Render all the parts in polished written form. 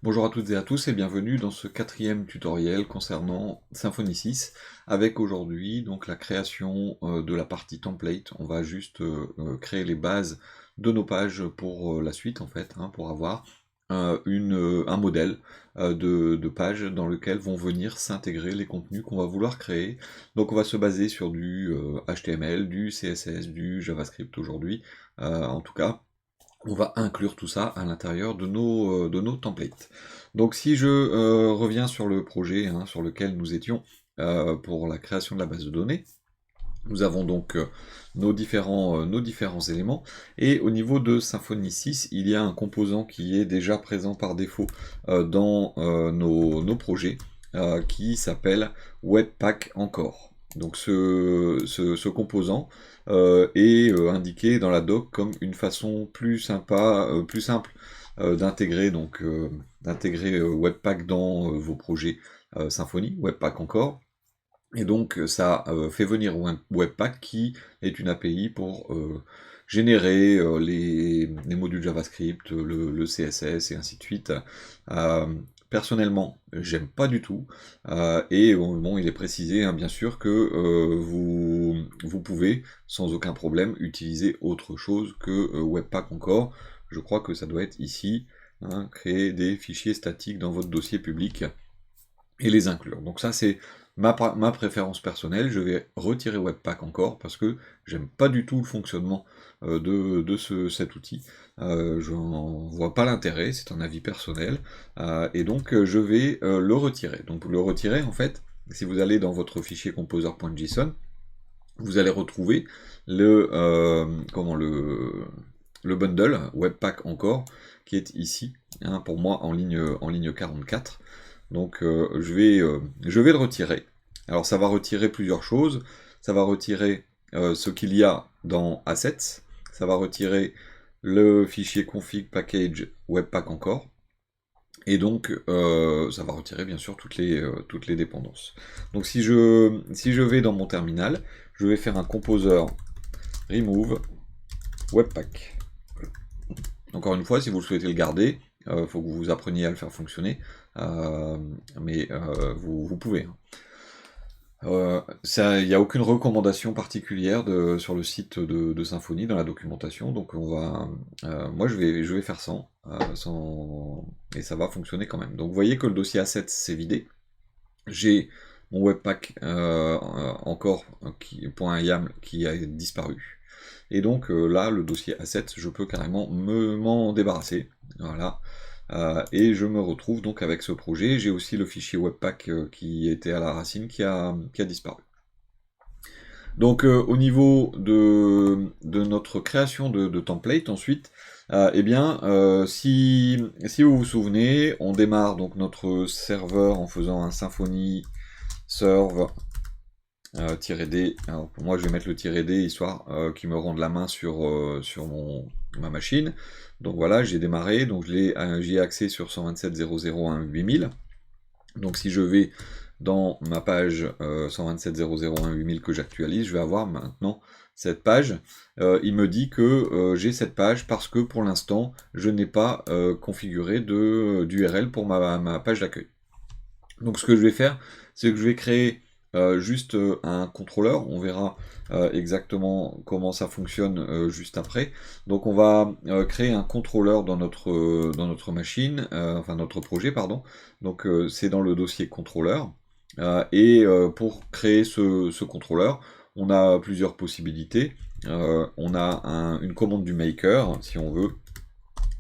Bonjour à toutes et à tous et bienvenue dans ce quatrième tutoriel concernant Symfony 6 avec aujourd'hui donc la création de la partie template. On va juste créer les bases de nos pages pour la suite en fait, pour avoir un modèle de page dans lequel vont venir s'intégrer les contenus qu'on va vouloir créer. Donc on va se baser sur du HTML, du CSS, du JavaScript aujourd'hui en tout cas. On va inclure tout ça à l'intérieur de nos templates. Donc si je reviens sur le projet sur lequel nous étions pour la création de la base de données, nous avons donc nos différents éléments, et au niveau de Symfony 6, il y a un composant qui est déjà présent par défaut dans nos projets, qui s'appelle Webpack encore. Donc ce composant est indiqué dans la doc comme une façon plus simple d'intégrer Webpack dans vos projets Symfony, Webpack encore. Et donc ça fait venir Webpack qui est une API pour générer les modules JavaScript, le CSS et ainsi de suite. Personnellement, j'aime pas du tout, et bon, il est précisé bien sûr que vous pouvez sans aucun problème utiliser autre chose que Webpack encore. Je crois que ça doit être ici, créer des fichiers statiques dans votre dossier public et les inclure. Donc ça c'est ma préférence personnelle. Je vais retirer Webpack encore parce que j'aime pas du tout le fonctionnement de cet outil. Je n'en vois pas l'intérêt, c'est un avis personnel, et donc je vais le retirer. Donc pour le retirer, en fait, si vous allez dans votre fichier composer.json, vous allez retrouver le bundle Webpack encore qui est ici, pour moi en ligne 44. Donc je vais le retirer. Alors ça va retirer plusieurs choses. Ça va retirer ce qu'il y a dans Assets. Ça va retirer le fichier config package Webpack encore. Et donc ça va retirer bien sûr toutes les dépendances. Donc si je vais dans mon terminal, je vais faire un composer remove Webpack. Encore une fois, si vous souhaitez le garder, il faut que vous appreniez à le faire fonctionner, mais vous pouvez. Il n'y a aucune recommandation particulière sur le site de Symfony, dans la documentation, donc moi je vais faire sans, et ça va fonctionner quand même. Donc vous voyez que le dossier assets s'est vidé, j'ai mon webpack encore .yaml qui a disparu. Et donc là, le dossier assets, je peux carrément m'en débarrasser. Voilà. Et je me retrouve donc avec ce projet. J'ai aussi le fichier Webpack qui était à la racine qui a disparu. Donc au niveau de notre création de template ensuite, eh bien si vous vous souvenez, on démarre donc notre serveur en faisant un Symfony serve -d. Alors pour moi je vais mettre le -d histoire qu'il me rende la main sur ma machine. Donc voilà, j'ai démarré, donc j'y ai accès sur 127.0.0.1.8000. Donc si je vais dans ma page 127.0.0.1.8000 que j'actualise, je vais avoir maintenant cette page. Il me dit que j'ai cette page parce que pour l'instant je n'ai pas configuré d'URL pour ma page d'accueil. Donc ce que je vais faire, c'est que je vais créer juste un contrôleur. On verra exactement comment ça fonctionne juste après. Donc on va créer un contrôleur dans notre machine, enfin notre projet, pardon. Donc c'est dans le dossier contrôleur. Et pour créer ce contrôleur, on a plusieurs possibilités. On a une commande du maker, si on veut.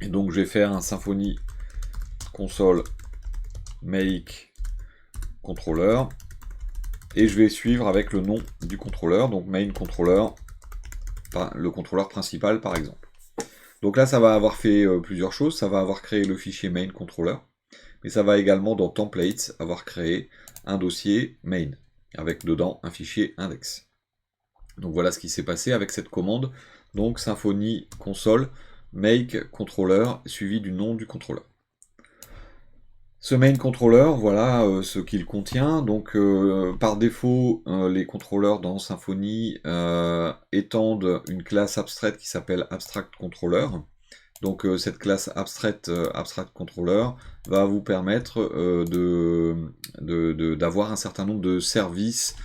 Et donc je vais faire un Symfony console make contrôleur. Et je vais suivre avec le nom du contrôleur, donc main controller, le contrôleur principal par exemple. Donc là, ça va avoir fait plusieurs choses. Ça va avoir créé le fichier main controller, mais ça va également dans templates avoir créé un dossier main, avec dedans un fichier index. Donc voilà ce qui s'est passé avec cette commande. Donc Symfony console make controller suivi du nom du contrôleur. Ce main controller, voilà ce qu'il contient. Donc par défaut, les contrôleurs dans Symfony étendent une classe abstraite qui s'appelle abstract controller. Donc cette classe abstract controller va vous permettre d'avoir un certain nombre de services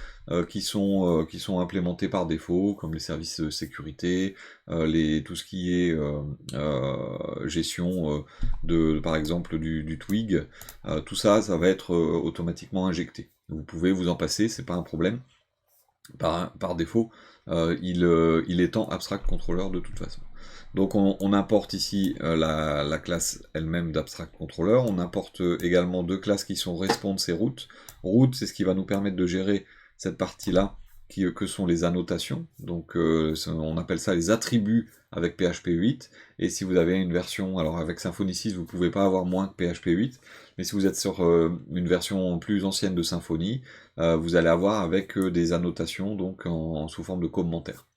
qui sont implémentés par défaut, comme les services de sécurité, tout ce qui est gestion par exemple du Twig, tout ça, ça va être automatiquement injecté. Vous pouvez vous en passer, c'est pas un problème. Par défaut, il est en abstract controller de toute façon. Donc on importe ici la classe elle-même d'abstract controller. On importe également deux classes qui sont response et root. Root, c'est ce qui va nous permettre de gérer cette partie-là, que sont les annotations. Donc on appelle ça les attributs avec PHP 8. Et si vous avez une version, alors avec Symfony 6, vous ne pouvez pas avoir moins que PHP 8. Mais si vous êtes sur une version plus ancienne de Symfony, vous allez avoir avec des annotations donc sous forme de commentaires.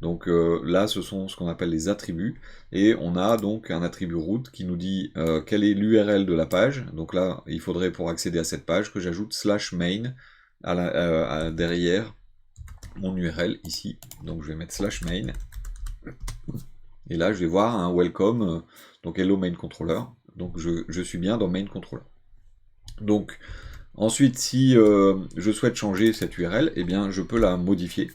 Donc là, ce sont ce qu'on appelle les attributs, et on a donc un attribut root qui nous dit quelle est l'URL de la page. Donc là, il faudrait pour accéder à cette page que j'ajoute /main derrière mon URL ici. Donc je vais mettre /main, et là je vais voir un welcome, donc hello main controller. Donc je suis bien dans main controller. Donc ensuite, si je souhaite changer cette URL, eh bien je peux la modifier.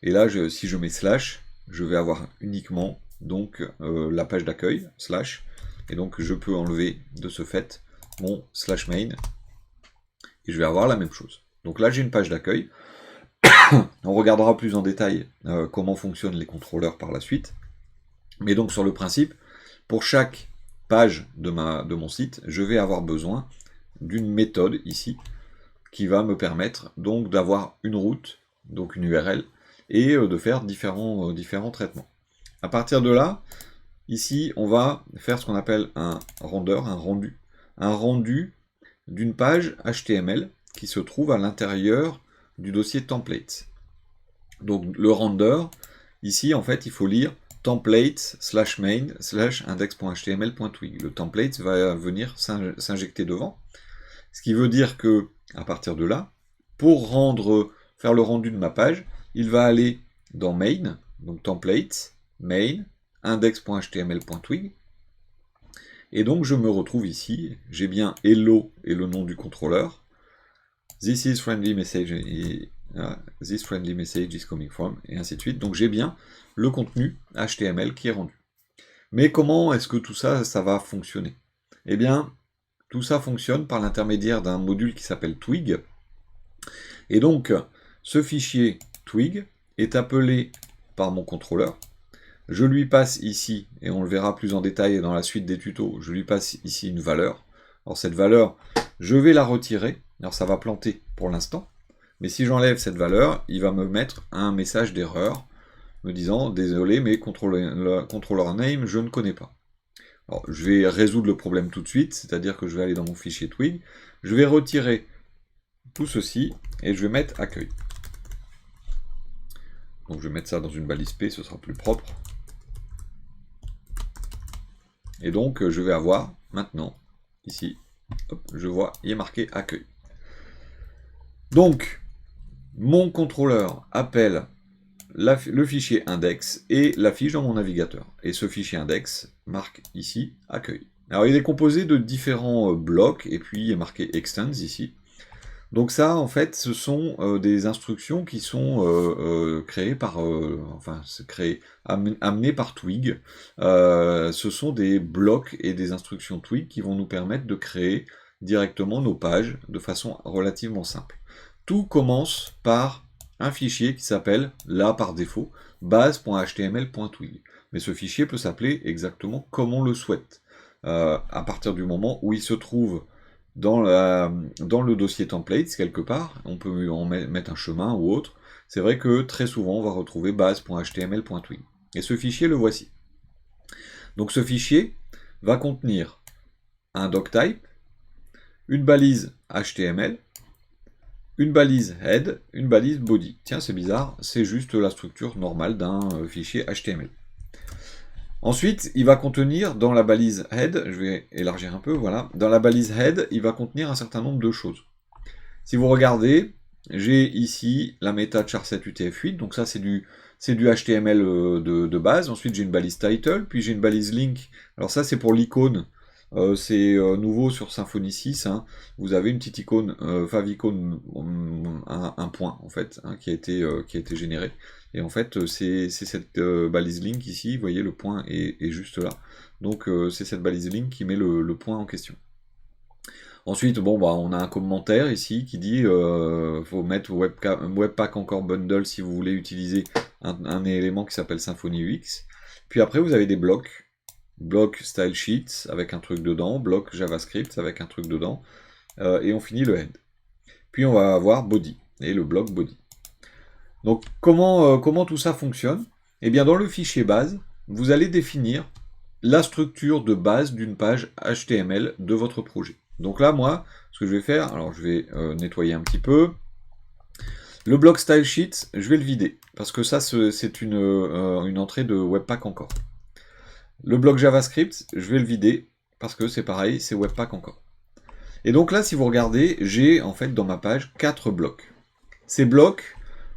Et là, si je mets slash, je vais avoir uniquement donc la page d'accueil, slash, et donc je peux enlever de ce fait mon /main, et je vais avoir la même chose. Donc là, j'ai une page d'accueil. On regardera plus en détail comment fonctionnent les contrôleurs par la suite. Mais donc sur le principe, pour chaque page de mon site, je vais avoir besoin d'une méthode ici, qui va me permettre donc d'avoir une route, donc une URL, et de faire différents traitements. À partir de là, ici, on va faire ce qu'on appelle un render, un rendu d'une page HTML qui se trouve à l'intérieur du dossier template. Donc le render, ici, en fait, il faut lire template /main /index.html.twig. Le template va venir s'injecter devant, ce qui veut dire que, à partir de là, pour faire le rendu de ma page, il va aller dans main, donc template, main, index.html.twig, et donc je me retrouve ici, j'ai bien hello et le nom du contrôleur, this friendly message is coming from, et ainsi de suite. Donc j'ai bien le contenu HTML qui est rendu. Mais comment est-ce que tout ça, ça va fonctionner? Eh bien, tout ça fonctionne par l'intermédiaire d'un module qui s'appelle Twig. Et donc, ce fichier Twig est appelé par mon contrôleur. Je lui passe ici, et on le verra plus en détail dans la suite des tutos, je lui passe ici une valeur. Alors cette valeur, je vais la retirer. Alors ça va planter pour l'instant. Mais si j'enlève cette valeur, il va me mettre un message d'erreur me disant « Désolé, mais controller name, je ne connais pas ». Alors, je vais résoudre le problème tout de suite, c'est-à-dire que je vais aller dans mon fichier Twig, je vais retirer tout ceci, et je vais mettre accueil. Donc je vais mettre ça dans une balise P, ce sera plus propre. Et donc je vais avoir maintenant, ici, hop, je vois, il est marqué accueil. Donc, mon contrôleur appelle le fichier index et l'affiche dans mon navigateur. Et ce fichier index marque ici accueil. Alors il est composé de différents blocs, et puis il est marqué extends ici. Donc ça, en fait, ce sont des instructions qui sont créées amenées par Twig. Ce sont des blocs et des instructions Twig qui vont nous permettre de créer directement nos pages de façon relativement simple. Tout commence par un fichier qui s'appelle, là par défaut, base.html.twig. Mais ce fichier peut s'appeler exactement comme on le souhaite. À partir du moment où il se trouve dans le dossier templates, quelque part, on peut en mettre un chemin ou autre. C'est vrai que très souvent, on va retrouver base.html.twig. Et ce fichier, le voici. Donc ce fichier va contenir un doctype, une balise HTML, une balise head, une balise body. Tiens, c'est bizarre, c'est juste la structure normale d'un fichier HTML. Ensuite, il va contenir dans la balise head, je vais élargir un peu, voilà, dans la balise head, il va contenir un certain nombre de choses. Si vous regardez, j'ai ici la méta char7 UTF-8, donc ça c'est du HTML de base. Ensuite j'ai une balise title, puis j'ai une balise link. Alors ça c'est pour l'icône, c'est nouveau sur Symfony 6, hein. Vous avez une petite icône, favicon, un point en fait, hein, qui a été généré. Et en fait c'est cette balise link ici, vous voyez le point est juste là. Donc c'est cette balise link qui met le point en question. Ensuite, bon, bah, on a un commentaire ici qui dit faut mettre Webpack encore bundle si vous voulez utiliser un élément qui s'appelle Symfony UX. Puis après, vous avez des blocs. Bloc style sheets avec un truc dedans, bloc JavaScript avec un truc dedans, et on finit le head. Puis on va avoir body, et le bloc body. Donc comment tout ça fonctionne? Eh bien dans le fichier base, vous allez définir la structure de base d'une page HTML de votre projet. Donc là, moi, ce que je vais faire, alors je vais nettoyer un petit peu. Le bloc style sheet, je vais le vider, parce que ça, c'est une entrée de Webpack encore. Le bloc JavaScript, je vais le vider, parce que c'est pareil, c'est Webpack encore. Et donc là, si vous regardez, j'ai en fait dans ma page 4 blocs. Ces blocs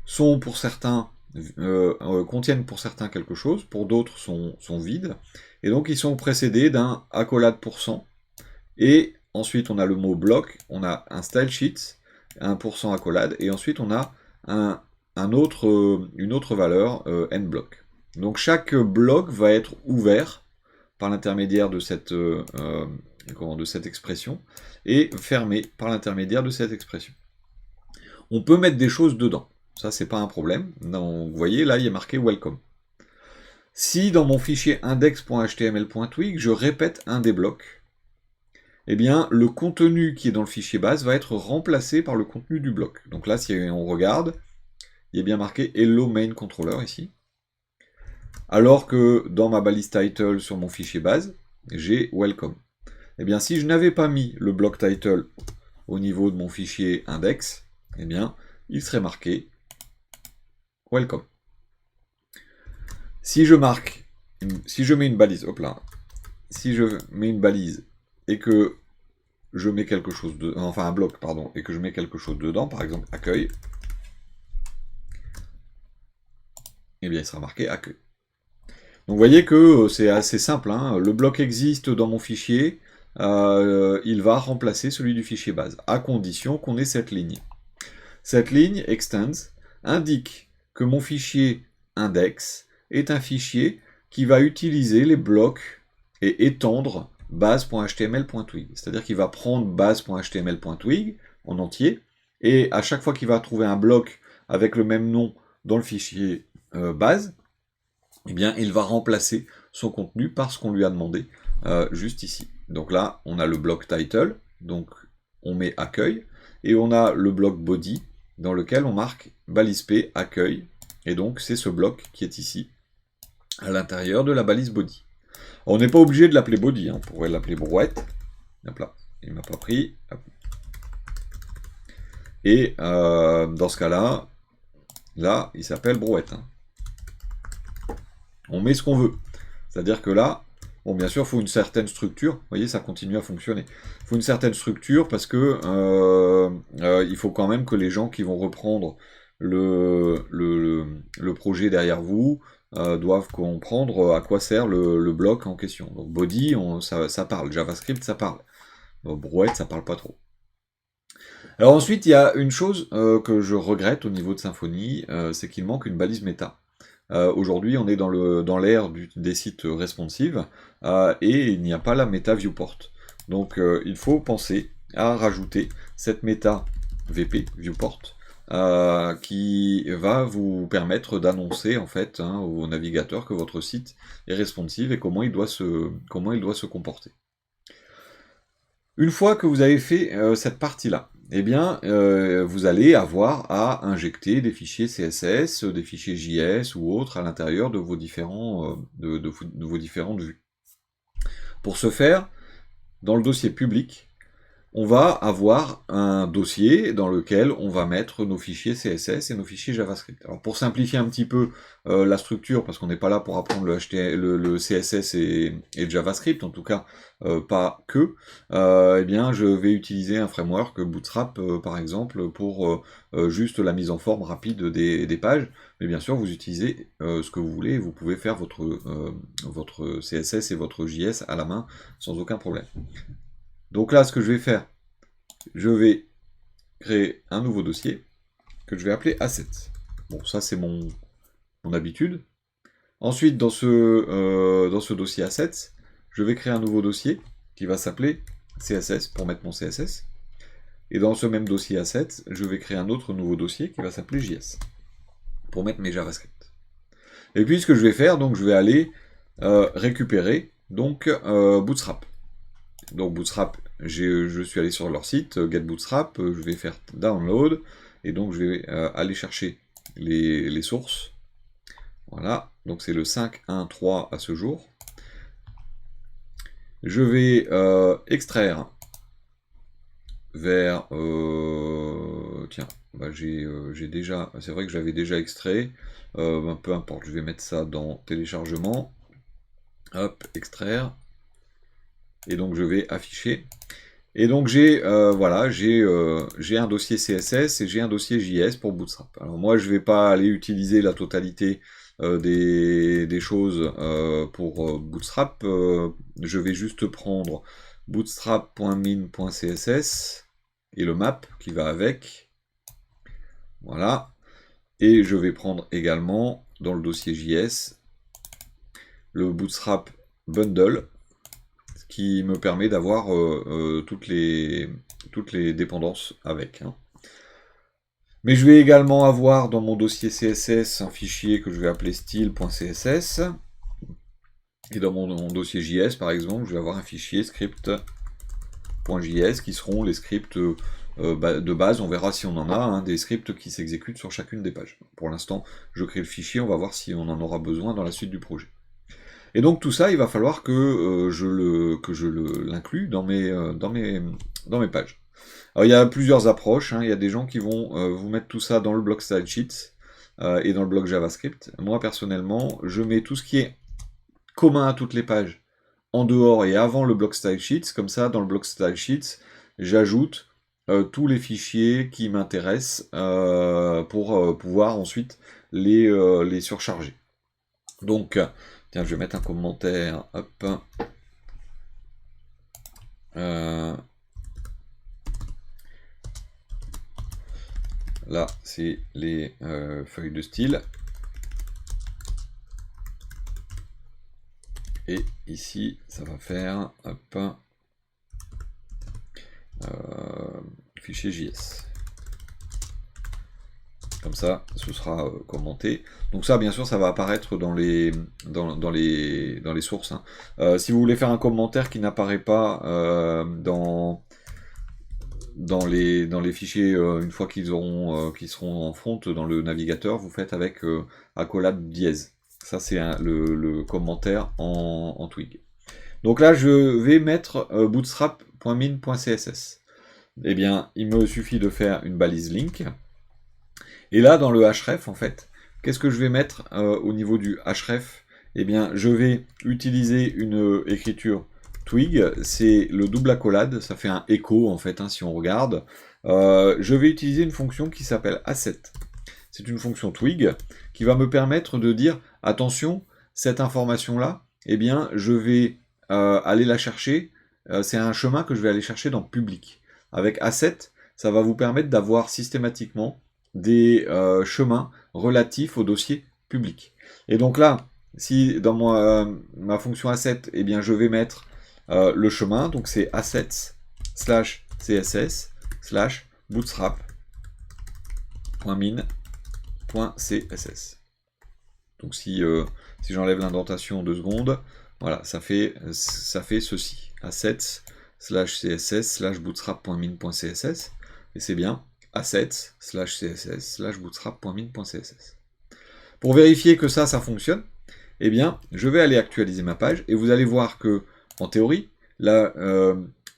sont pour certains, contiennent pour certains quelque chose, pour d'autres sont vides, et donc ils sont précédés d'un accolade %, et ensuite on a le mot bloc, on a un style sheet, un % accolade, et ensuite on a une autre valeur, nBlock. Donc chaque bloc va être ouvert par l'intermédiaire de cette expression, et fermé par l'intermédiaire de cette expression. On peut mettre des choses dedans, ça c'est pas un problème. Donc, vous voyez là il y a marqué welcome. Si dans mon fichier index.html.twig je répète un des blocs, eh bien le contenu qui est dans le fichier base va être remplacé par le contenu du bloc. Donc là si on regarde, il est bien marqué hello main controller ici. Alors que dans ma balise title sur mon fichier base, j'ai welcome. Eh bien si je n'avais pas mis le bloc title au niveau de mon fichier index, eh bien il serait marqué welcome. Si je mets une balise, hop là, si je mets une balise et que je mets quelque chose enfin un bloc, pardon, et que je mets quelque chose dedans, par exemple accueil, eh bien il sera marqué accueil. Donc vous voyez que c'est assez simple, hein. Le bloc existe dans mon fichier, il va remplacer celui du fichier base, à condition qu'on ait cette ligne. Cette ligne extends indique que mon fichier index est un fichier qui va utiliser les blocs et étendre base.html.twig. C'est-à-dire qu'il va prendre base.html.twig en entier, et à chaque fois qu'il va trouver un bloc avec le même nom dans le fichier base, eh bien, il va remplacer son contenu par ce qu'on lui a demandé juste ici. Donc là, on a le bloc title, donc on met accueil, et on a le bloc body, dans lequel on marque balise P accueil, et donc c'est ce bloc qui est ici, à l'intérieur de la balise body. On n'est pas obligé de l'appeler body, hein. On pourrait l'appeler brouette. Hop là, il m'a pas pris. Hop. Et dans ce cas-là, là, il s'appelle brouette, hein. On met ce qu'on veut. C'est-à-dire que là, bon, bien sûr, il faut une certaine structure. Vous voyez, ça continue à fonctionner. Il faut une certaine structure parce que il faut quand même que les gens qui vont reprendre le projet derrière vous doivent comprendre à quoi sert le bloc en question. Donc body, ça parle. JavaScript, ça parle. Donc, brouette, ça parle pas trop. Alors ensuite, il y a une chose que je regrette au niveau de Symfony, c'est qu'il manque une balise méta. Aujourd'hui, on est dans l'ère des sites responsive, et il n'y a pas la méta viewport. Donc il faut penser à rajouter cette méta VP viewport, qui va vous permettre d'annoncer en fait, hein, au navigateur que votre site est responsive et comment il doit se comporter. Une fois que vous avez fait cette partie-là, eh bien, vous allez avoir à injecter des fichiers CSS, des fichiers JS ou autres à l'intérieur de vos différentes vues. Pour ce faire, dans le dossier public, on va avoir un dossier dans lequel on va mettre nos fichiers CSS et nos fichiers JavaScript. Alors pour simplifier un petit peu la structure, parce qu'on n'est pas là pour apprendre le HTML, le CSS et le JavaScript, en tout cas pas que, eh bien je vais utiliser un framework Bootstrap par exemple pour juste la mise en forme rapide des pages. Mais bien sûr vous utilisez ce que vous voulez, vous pouvez faire votre CSS et votre JS à la main sans aucun problème. Donc là, ce que je vais faire, je vais créer un nouveau dossier que je vais appeler Assets. Bon, ça c'est mon habitude. Ensuite, dans ce dossier Assets, je vais créer un nouveau dossier qui va s'appeler CSS pour mettre mon CSS. Et dans ce même dossier Assets, je vais créer un autre nouveau dossier qui va s'appeler JS pour mettre mes JavaScript. Et puis ce que je vais faire, donc je vais aller récupérer donc Bootstrap. Donc Bootstrap, je suis allé sur leur site, Get Bootstrap, je vais faire download, et donc je vais aller chercher les sources. Voilà, donc c'est le 5.1.3 à ce jour. Je vais extraire vers... tiens, bah j'ai déjà... C'est vrai que j'avais déjà extrait. Peu importe, je vais mettre ça dans téléchargement. Hop, extraire. Et donc je vais afficher. Et donc j'ai voilà, j'ai un dossier CSS et j'ai un dossier JS pour Bootstrap. Alors moi je ne vais pas aller utiliser la totalité des choses pour Bootstrap. Je vais juste prendre bootstrap.min.css et le map qui va avec. Voilà. Et je vais prendre également dans le dossier JS le Bootstrap Bundle, qui me permet d'avoir toutes les dépendances avec. Hein. Mais je vais également avoir dans mon dossier CSS un fichier que je vais appeler style.css. Et dans mon dossier JS, par exemple, je vais avoir un fichier script.js qui seront les scripts de base. On verra si on en a, hein, des scripts qui s'exécutent sur chacune des pages. Pour l'instant, je crée le fichier, on va voir si on en aura besoin dans la suite du projet. Et donc tout ça, il va falloir que je l'inclue dans mes pages. Alors il y a plusieurs approches, hein. Il y a des gens qui vont vous mettre tout ça dans le bloc style sheets et dans le bloc JavaScript. Moi personnellement, je mets tout ce qui est commun à toutes les pages en dehors et avant le bloc style sheets. Comme ça, dans le bloc style sheets, j'ajoute tous les fichiers qui m'intéressent pour pouvoir ensuite les surcharger. Donc, tiens, je vais mettre un commentaire, hop. Là, c'est les feuilles de style. Et ici, ça va faire, hop, fichier JS. Comme ça, ce sera commenté. Donc ça, bien sûr, ça va apparaître dans les sources. Hein. Si vous voulez faire un commentaire qui n'apparaît pas dans les fichiers, une fois qu'ils seront en front dans le navigateur, vous faites avec accolade dièse. Ça, c'est le commentaire en Twig. Donc là, je vais mettre bootstrap.min.css. Eh bien, il me suffit de faire une balise link. Et là, dans le href, en fait, qu'est-ce que je vais mettre au niveau du href? Eh bien, je vais utiliser une écriture Twig, c'est le double accolade, ça fait un écho, en fait, hein, si on regarde. Je vais utiliser une fonction qui s'appelle asset. C'est une fonction Twig qui va me permettre de dire, attention, cette information-là, eh bien, je vais aller la chercher, c'est un chemin que je vais aller chercher dans public. Avec asset, ça va vous permettre d'avoir systématiquement des chemins relatifs au dossier public. Et donc là, si dans ma fonction asset, eh bien, je vais mettre le chemin, donc c'est assets/css/bootstrap.min.css. Donc si j'enlève l'indentation 2 secondes, voilà, ça fait ceci, assets/css/bootstrap.min.css, et c'est bien assets/css/bootstrap.min.css. Pour vérifier que ça fonctionne, je vais aller actualiser ma page, et vous allez voir que, en théorie,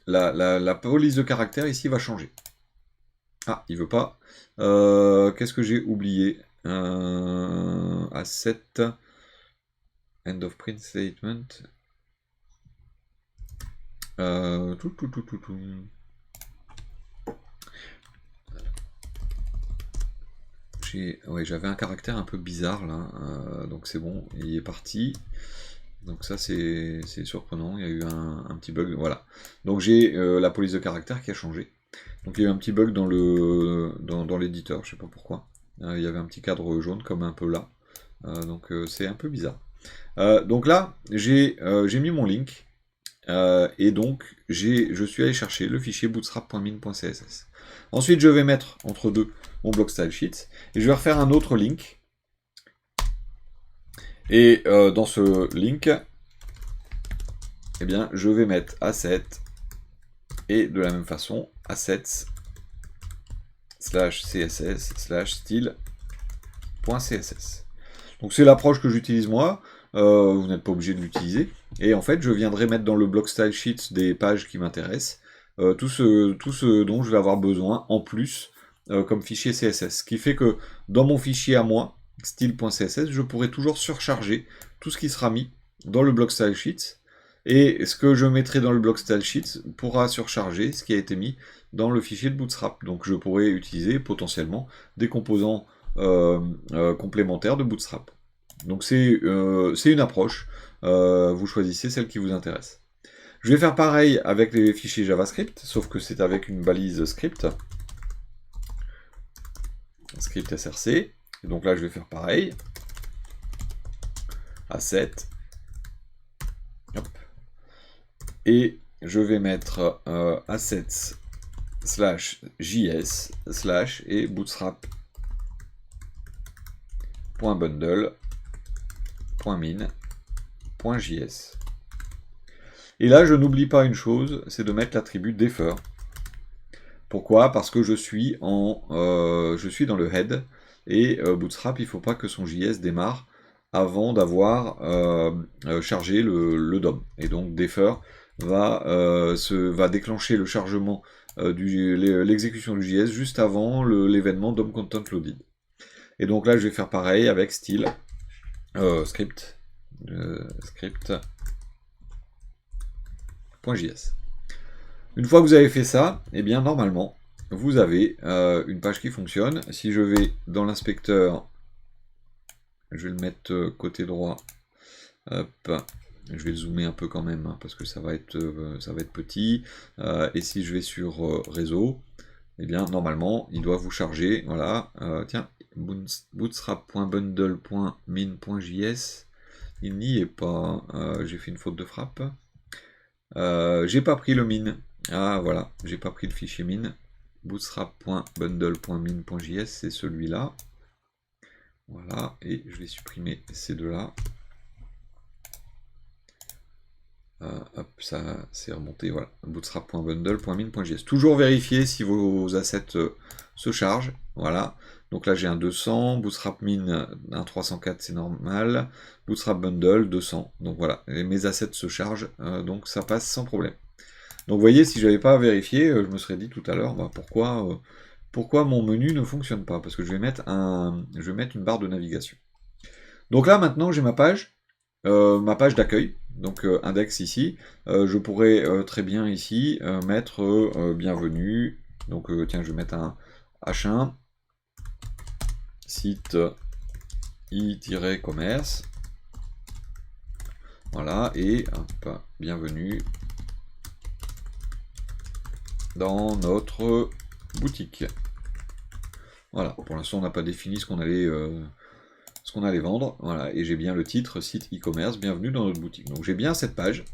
la police de caractère ici va changer. Ah, il veut pas. Qu'est-ce que j'ai oublié? Asset. End of print statement. Tout. Ouais, j'avais un caractère un peu bizarre là, donc c'est bon, il est parti. Donc ça c'est surprenant, il y a eu un petit bug, voilà. Donc j'ai la police de caractère qui a changé. Donc il y a eu un petit bug dans l'éditeur, je sais pas pourquoi. Il y avait un petit cadre jaune comme un peu là. Donc c'est un peu bizarre. Donc là, j'ai mis mon link. Et donc, je suis allé chercher le fichier bootstrap.min.css. Ensuite, je vais mettre entre deux mon block style sheet. Et je vais refaire un autre link. Et dans ce link, eh bien, je vais mettre asset. Et de la même façon, assets /css /style.css. Donc c'est l'approche que j'utilise moi. Vous n'êtes pas obligé de l'utiliser. Et en fait, je viendrai mettre dans le block style sheet des pages qui m'intéressent, tout ce dont je vais avoir besoin en plus comme fichier CSS. Ce qui fait que dans mon fichier à moi, style.css, je pourrai toujours surcharger tout ce qui sera mis dans le block style sheet. Et ce que je mettrai dans le block style sheet pourra surcharger ce qui a été mis dans le fichier de Bootstrap. Donc je pourrai utiliser potentiellement des composants complémentaires de Bootstrap. Donc c'est une approche, vous choisissez celle qui vous intéresse. Je vais faire pareil avec les fichiers JavaScript, sauf que c'est avec une balise script src. Et donc là je vais faire pareil, asset, hop. Et je vais mettre assets /js / et bootstrap.bundle.min.js. Et là, je n'oublie pas une chose, c'est de mettre l'attribut defer. Pourquoi? Parce que je suis dans le head, et Bootstrap, il ne faut pas que son JS démarre avant d'avoir chargé le DOM. Et donc defer va déclencher le chargement l'exécution du JS juste avant l'événement DOM Content Loaded. Et donc là, je vais faire pareil avec style script.js. Une fois que vous avez fait ça, eh bien normalement, vous avez une page qui fonctionne. Si je vais dans l'inspecteur, je vais le mettre côté droit. Hop. Je vais le zoomer un peu quand même, hein, parce que ça va être petit. Et si je vais sur réseau, eh bien normalement, il doit vous charger. Voilà. Tiens, bootstrap.bundle.min.js, il n'y est pas. J'ai fait une faute de frappe. J'ai pas pris le min. Ah voilà, j'ai pas pris le fichier min. Bootstrap.bundle.min.js, c'est celui-là. Voilà, et je vais supprimer ces deux-là. Hop, ça c'est remonté, voilà. Bootstrap.bundle.min.js. Toujours vérifier si vos assets se chargent. Voilà. Donc là j'ai un 200, Bootstrap min un 304, c'est normal. Bootstrap bundle 200. Donc voilà, et mes assets se chargent, donc ça passe sans problème. Donc vous voyez, si je n'avais pas vérifié, je me serais dit tout à l'heure, bah, pourquoi mon menu ne fonctionne pas? Parce que je vais mettre une barre de navigation. Donc là maintenant j'ai ma page d'accueil, donc index ici. Je pourrais très bien ici mettre bienvenue. Donc tiens, je vais mettre un H1 site i-commerce. Voilà, et hop, bienvenue dans notre boutique. Voilà, pour l'instant on n'a pas défini ce qu'on allait vendre. Voilà, et j'ai bien le titre site e-commerce, bienvenue dans notre boutique. Donc j'ai bien cette page,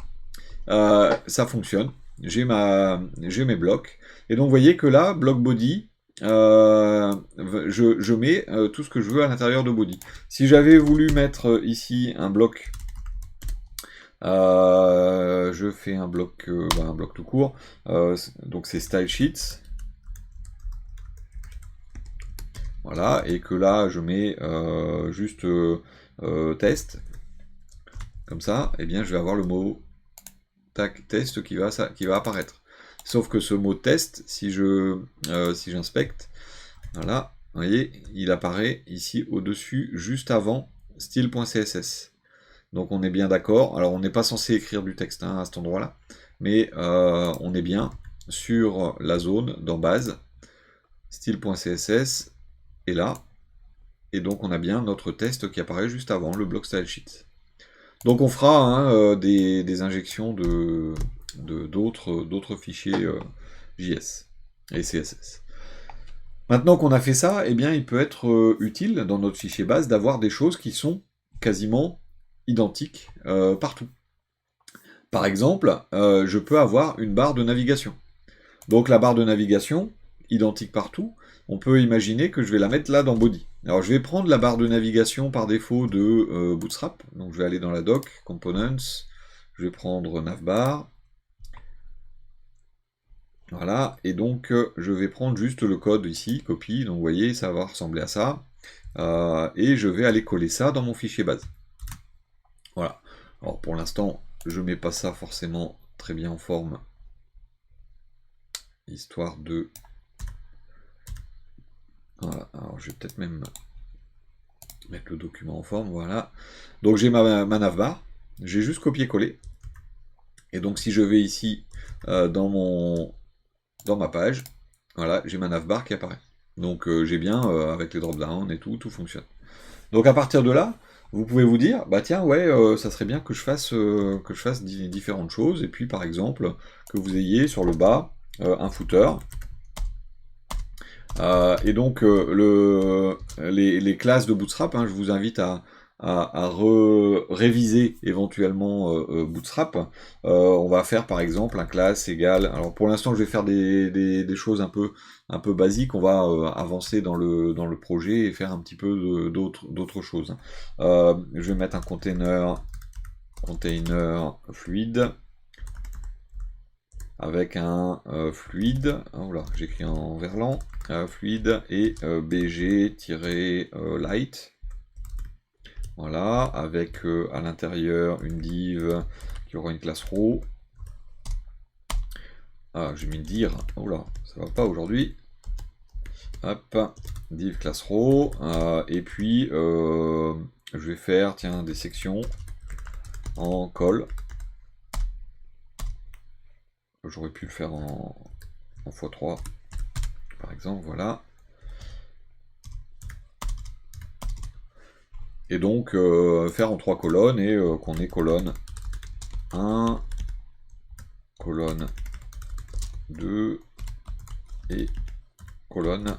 ça fonctionne, j'ai mes blocs, et donc vous voyez que là, bloc body, je mets tout ce que je veux à l'intérieur de body. Si j'avais voulu mettre ici un bloc, je fais un bloc tout court, donc c'est style sheets. Voilà, et que là je mets juste test, comme ça, et bien je vais avoir le mot test qui va apparaître. Sauf que ce mot test, si j'inspecte, voilà, vous voyez, il apparaît ici au-dessus, juste avant style.css. Donc on est bien d'accord. Alors on n'est pas censé écrire du texte hein, à cet endroit-là, mais on est bien sur la zone dans base, style.css est là, et donc on a bien notre test qui apparaît juste avant, le bloc style sheet. Donc on fera hein, des injections d'autres fichiers JS et CSS. Maintenant qu'on a fait ça, eh bien, il peut être utile dans notre fichier base d'avoir des choses qui sont quasiment identiques partout. Par exemple, je peux avoir une barre de navigation. Donc la barre de navigation, identique partout, on peut imaginer que je vais la mettre là dans Body. Alors je vais prendre la barre de navigation par défaut de Bootstrap. Donc je vais aller dans la doc, Components, je vais prendre navbar. Voilà, et donc je vais prendre juste le code ici, copie, donc vous voyez, ça va ressembler à ça. Et je vais aller coller ça dans mon fichier base. Voilà. Alors pour l'instant, je mets pas ça forcément très bien en forme, histoire de... Voilà, alors je vais peut-être même mettre le document en forme, voilà. Donc j'ai ma navbar, j'ai juste copié-collé. Et donc si je vais ici dans ma page, voilà, j'ai ma navbar qui apparaît. Donc j'ai bien, avec les drop-down et tout fonctionne. Donc à partir de là, vous pouvez vous dire, bah tiens, ouais, ça serait bien que je fasse différentes choses, et puis par exemple, que vous ayez sur le bas un footer. Et donc les classes de Bootstrap, hein, je vous invite à réviser éventuellement Bootstrap. On va faire par exemple un classe égale. Alors pour l'instant, je vais faire des choses un peu basiques. On va avancer dans le projet et faire un petit peu d'autres choses. Je vais mettre un container fluide avec un fluide. Oh là, j'écris en verlan. Fluide et bg-light. Voilà, avec à l'intérieur une div qui aura une classe row. Ah, j'ai mis dire. Oh là, ça va pas aujourd'hui. Hop, div classe row. Et puis, je vais faire, tiens, des sections en col. J'aurais pu le faire en x3, par exemple, voilà. Et donc, faire en 3 colonnes et qu'on ait colonne 1, colonne 2 et colonne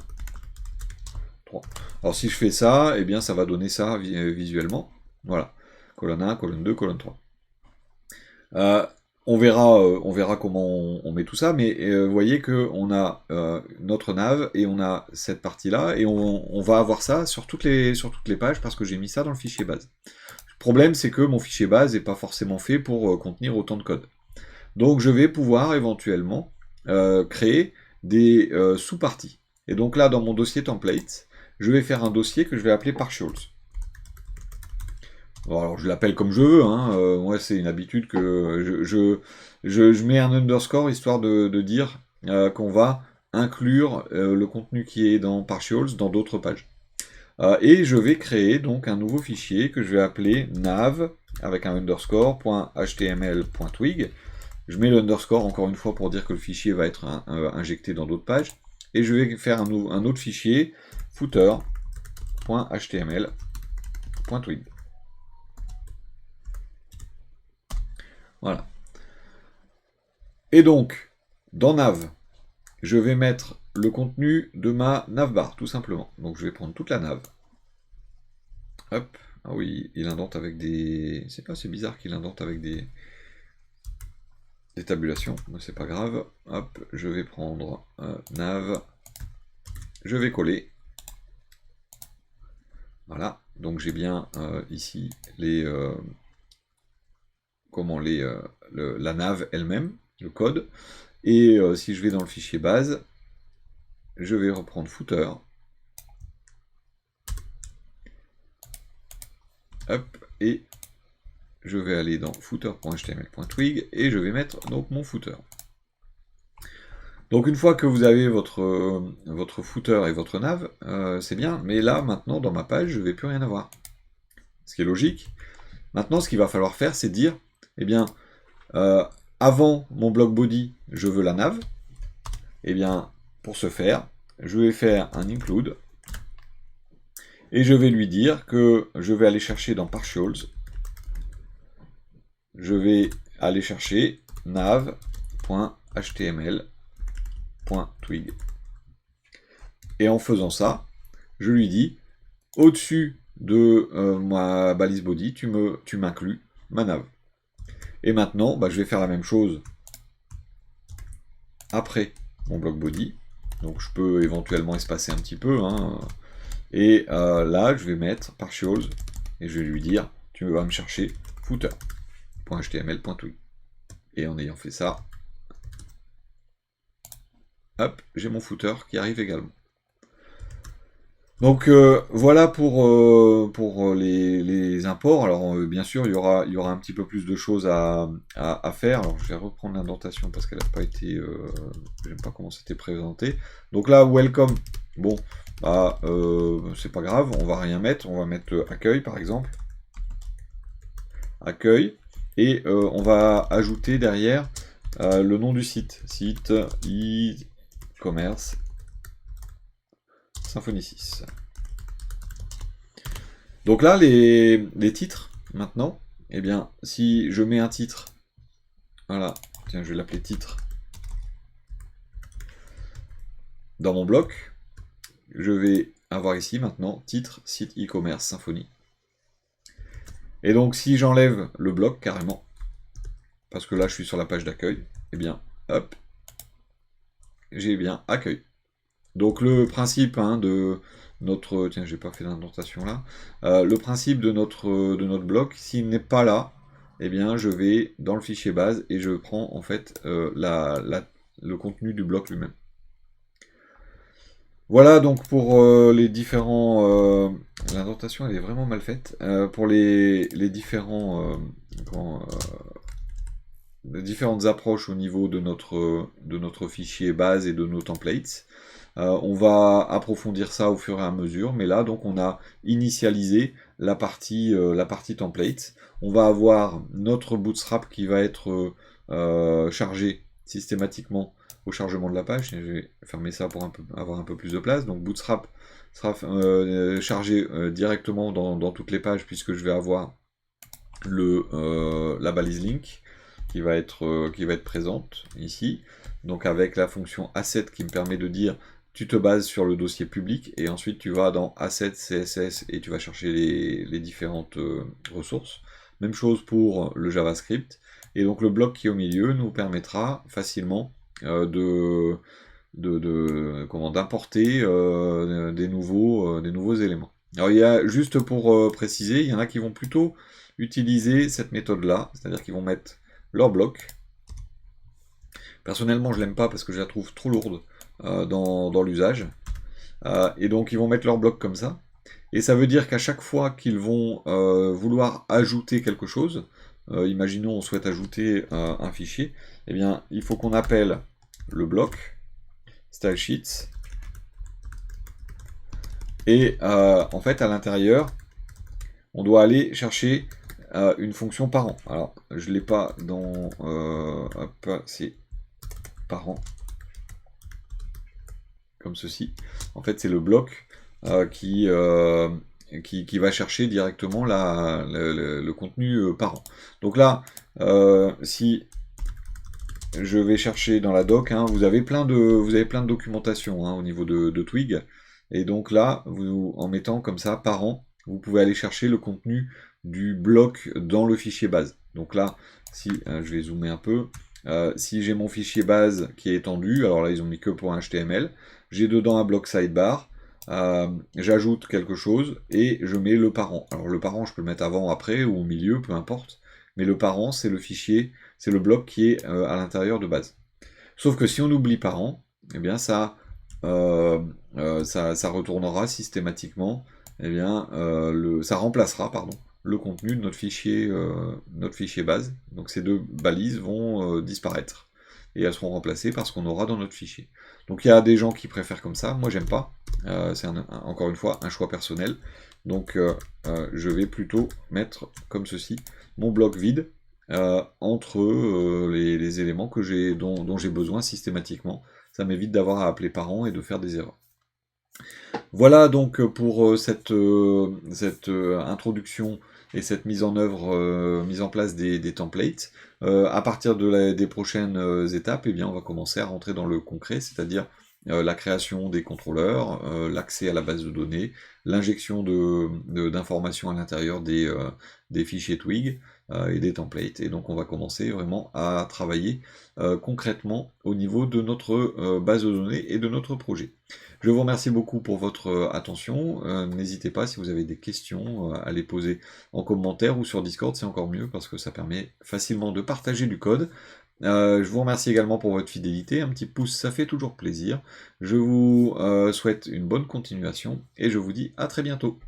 3. Alors si je fais ça, eh bien ça va donner ça visuellement. Voilà. Colonne 1, colonne 2, colonne 3. On verra comment on met tout ça, mais vous voyez qu'on a notre nav et on a cette partie-là, et on va avoir ça sur toutes les pages parce que j'ai mis ça dans le fichier base. Le problème, c'est que mon fichier base n'est pas forcément fait pour contenir autant de code. Donc je vais pouvoir éventuellement créer des sous-parties. Et donc là, dans mon dossier template, je vais faire un dossier que je vais appeler partials. Bon, alors je l'appelle comme je veux, hein. Moi c'est une habitude que je mets un underscore histoire de dire qu'on va inclure le contenu qui est dans partials dans d'autres pages. Et je vais créer donc un nouveau fichier que je vais appeler nav avec un underscore .html.twig. Je mets l'underscore encore une fois pour dire que le fichier va être injecté dans d'autres pages. Et je vais faire un autre fichier footer.html.twig. Voilà. Et donc, dans nav, je vais mettre le contenu de ma navbar, tout simplement. Donc je vais prendre toute la nav. Hop. Ah oui, il indente avec des... C'est bizarre qu'il indente avec des tabulations, mais c'est pas grave. Hop, je vais prendre nav. Je vais coller. Voilà. Donc j'ai bien ici les... la nav elle-même, le code. Et si je vais dans le fichier base, je vais reprendre footer. Hop, et je vais aller dans footer.html.twig et je vais mettre donc mon footer. Donc une fois que vous avez votre footer et votre nav, c'est bien, mais là maintenant dans ma page je ne vais plus rien avoir. Ce qui est logique. Maintenant ce qu'il va falloir faire c'est dire, eh bien, avant mon bloc body je veux la nav, eh bien pour ce faire, je vais faire un include, et je vais lui dire que je vais aller chercher dans partials, je vais aller chercher nav.html.twig. Et en faisant ça, je lui dis, au-dessus de ma balise body, tu m'inclus ma nav. Et maintenant, je vais faire la même chose après mon bloc body. Donc je peux éventuellement espacer un petit peu. Et là, je vais mettre partials et je vais lui dire, tu vas me chercher footer.html.twig. Et en ayant fait ça, hop, j'ai mon footer qui arrive également. Donc voilà pour les imports. Alors bien sûr, il y aura un petit peu plus de choses à faire. Alors je vais reprendre l'indentation parce qu'elle n'a pas été... j'aime pas comment c'était présenté. Donc là, welcome, bon, c'est pas grave, on va rien mettre. On va mettre accueil par exemple. Accueil. Et on va ajouter derrière le nom du site. Site e-commerce Symfony 6. Donc là, les titres, maintenant, eh bien, si je mets un titre, voilà, tiens, je vais l'appeler titre, dans mon bloc, je vais avoir ici, maintenant, titre, site e-commerce, Symfony. Et donc, si j'enlève le bloc, carrément, parce que là, je suis sur la page d'accueil, eh bien, hop, j'ai bien accueil. Donc, le principe de notre... Tiens, j'ai pas fait d'indentation là. Le principe de notre bloc, s'il n'est pas là, eh bien, je vais dans le fichier base et je prends en fait le contenu du bloc lui-même. Voilà donc pour les différents... l'indentation, elle est vraiment mal faite. Pour les différentes approches au niveau de notre fichier base et de nos templates. On va approfondir ça au fur et à mesure, mais là donc on a initialisé la partie template. On va avoir notre bootstrap qui va être chargé systématiquement au chargement de la page. Je vais fermer ça pour avoir un peu plus de place. Donc bootstrap sera chargé directement dans toutes les pages puisque je vais avoir la balise link qui va être présente ici. Donc avec la fonction asset qui me permet de dire tu te bases sur le dossier public et ensuite tu vas dans Assets, CSS et tu vas chercher les différentes ressources. Même chose pour le JavaScript. Et donc le bloc qui est au milieu nous permettra facilement d'importer des nouveaux éléments. Alors il y a juste pour préciser, il y en a qui vont plutôt utiliser cette méthode-là, c'est-à-dire qu'ils vont mettre leur bloc. Personnellement, je l'aime pas parce que je la trouve trop lourde dans l'usage. Et donc, ils vont mettre leur bloc comme ça. Et ça veut dire qu'à chaque fois qu'ils vont vouloir ajouter quelque chose, imaginons on souhaite ajouter un fichier, eh bien, il faut qu'on appelle le bloc stylesheets. Et en fait, à l'intérieur, on doit aller chercher une fonction parent. Alors, je ne l'ai pas dans... c'est parent. Comme ceci. En fait, c'est le bloc qui va chercher directement le contenu parent. Donc là, si je vais chercher dans la doc, vous avez plein de documentation au niveau de Twig. Et donc là, en mettant comme ça parent, vous pouvez aller chercher le contenu du bloc dans le fichier base. Donc là, si je vais zoomer un peu, si j'ai mon fichier base qui est étendu, alors là ils ont mis que pour un HTML, j'ai dedans un bloc sidebar, j'ajoute quelque chose et je mets le parent. Alors le parent je peux le mettre avant, après ou au milieu, peu importe, mais le parent c'est le fichier, c'est le bloc qui est à l'intérieur de base. Sauf que si on oublie parent, eh bien ça retournera systématiquement, eh bien ça remplacera le contenu de notre fichier base. Donc ces deux balises vont disparaître. et elles seront remplacées par ce qu'on aura dans notre fichier. Donc il y a des gens qui préfèrent comme ça, moi j'aime pas, c'est encore une fois un choix personnel. Donc je vais plutôt mettre comme ceci mon bloc vide entre les éléments dont j'ai besoin systématiquement. Ça m'évite d'avoir à appeler parents et de faire des erreurs. Voilà donc pour cette introduction et cette mise en œuvre, mise en place des templates. À partir des prochaines étapes, eh bien, on va commencer à rentrer dans le concret, c'est-à-dire la création des contrôleurs, l'accès à la base de données, l'injection d'informations à l'intérieur des fichiers Twig et des templates. Et donc on va commencer vraiment à travailler concrètement au niveau de notre base de données et de notre projet. Je vous remercie beaucoup pour votre attention. N'hésitez pas, si vous avez des questions, à les poser en commentaire ou sur Discord, c'est encore mieux parce que ça permet facilement de partager du code. Je vous remercie également pour votre fidélité. Un petit pouce, ça fait toujours plaisir. Je vous souhaite une bonne continuation et je vous dis à très bientôt.